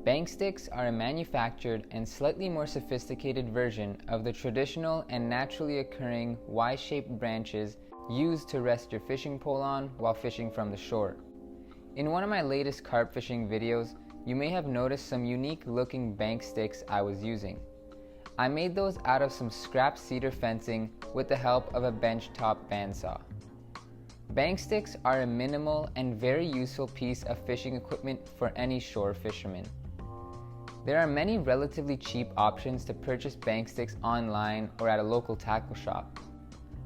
Bank sticks are a manufactured and slightly more sophisticated version of the traditional and naturally occurring Y-shaped branches used to rest your fishing pole on while fishing from the shore. In one of my latest carp fishing videos, you may have noticed some unique looking bank sticks I was using. I made those out of some scrap cedar fencing with the help of a benchtop bandsaw. Bank sticks are a minimal and very useful piece of fishing equipment for any shore fisherman. There are many relatively cheap options to purchase bank sticks online or at a local tackle shop.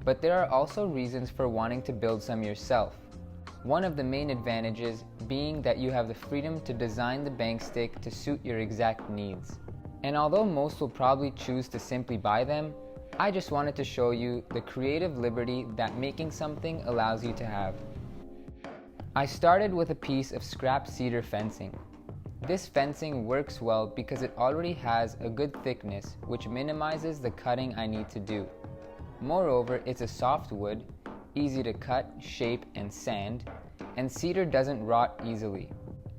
But there are also reasons for wanting to build some yourself. One of the main advantages being that you have the freedom to design the bank stick to suit your exact needs. And although most will probably choose to simply buy them, I just wanted to show you the creative liberty that making something allows you to have. I started with a piece of scrap cedar fencing. This fencing works well because it already has a good thickness, which minimizes the cutting I need to do. Moreover, it's a soft wood, easy to cut, shape, and sand, and cedar doesn't rot easily,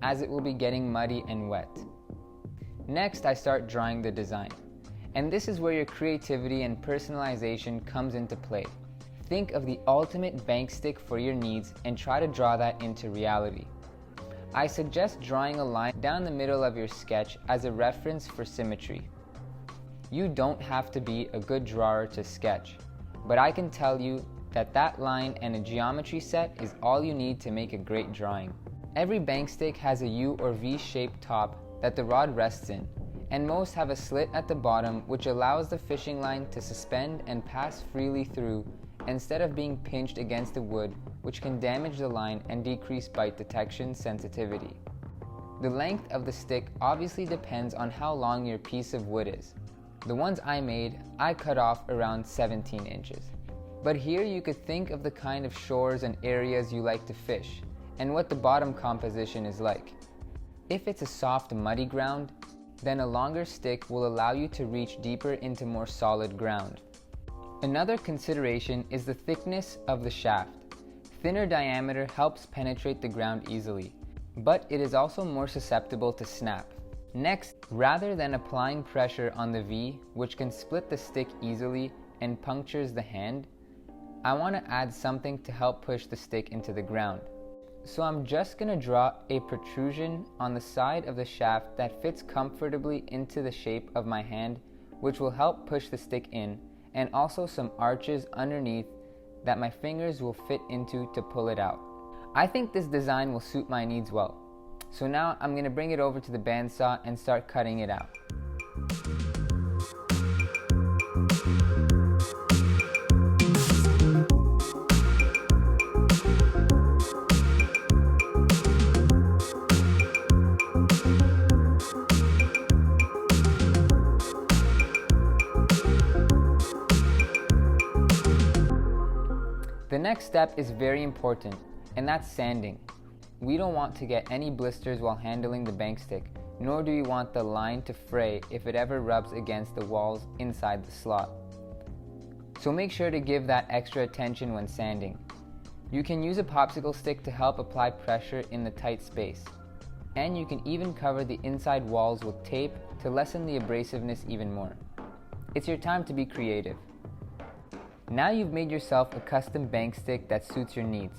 as it will be getting muddy and wet. Next, I start drawing the design. And this is where your creativity and personalization comes into play. Think of the ultimate bank stick for your needs and try to draw that into reality. I suggest drawing a line down the middle of your sketch as a reference for symmetry. You don't have to be a good drawer to sketch, but I can tell you that line and a geometry set is all you need to make a great drawing. Every bank stick has a U or V-shaped top that the rod rests in, and most have a slit at the bottom which allows the fishing line to suspend and pass freely through instead of being pinched against the wood, which can damage the line and decrease bite detection sensitivity. The length of the stick obviously depends on how long your piece of wood is. The ones I made, I cut off around 17 inches. But here you could think of the kind of shores and areas you like to fish, and what the bottom composition is like. If it's a soft, muddy ground, then a longer stick will allow you to reach deeper into more solid ground. Another consideration is the thickness of the shaft. Thinner diameter helps penetrate the ground easily, but it is also more susceptible to snap. Next, rather than applying pressure on the V, which can split the stick easily and punctures the hand, I want to add something to help push the stick into the ground. So I'm just going to draw a protrusion on the side of the shaft that fits comfortably into the shape of my hand, which will help push the stick in, and also some arches underneath that my fingers will fit into to pull it out. I think this design will suit my needs well. So now I'm going to bring it over to the bandsaw and start cutting it out. The next step is very important, and that's sanding. We don't want to get any blisters while handling the bank stick, nor do we want the line to fray if it ever rubs against the walls inside the slot. So make sure to give that extra attention when sanding. You can use a popsicle stick to help apply pressure in the tight space. And you can even cover the inside walls with tape to lessen the abrasiveness even more. It's your time to be creative. Now you've made yourself a custom bank stick that suits your needs.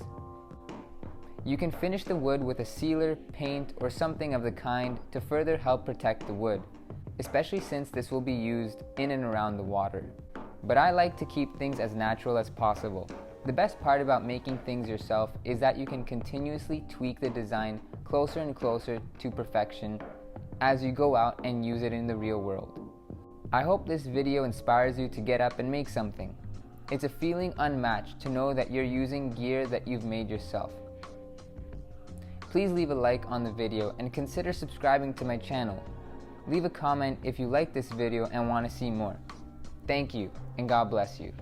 You can finish the wood with a sealer, paint, or something of the kind to further help protect the wood, especially since this will be used in and around the water. But I like to keep things as natural as possible. The best part about making things yourself is that you can continuously tweak the design closer and closer to perfection as you go out and use it in the real world. I hope this video inspires you to get up and make something. It's a feeling unmatched to know that you're using gear that you've made yourself. Please leave a like on the video and consider subscribing to my channel. Leave a comment if you like this video and want to see more. Thank you, and God bless you.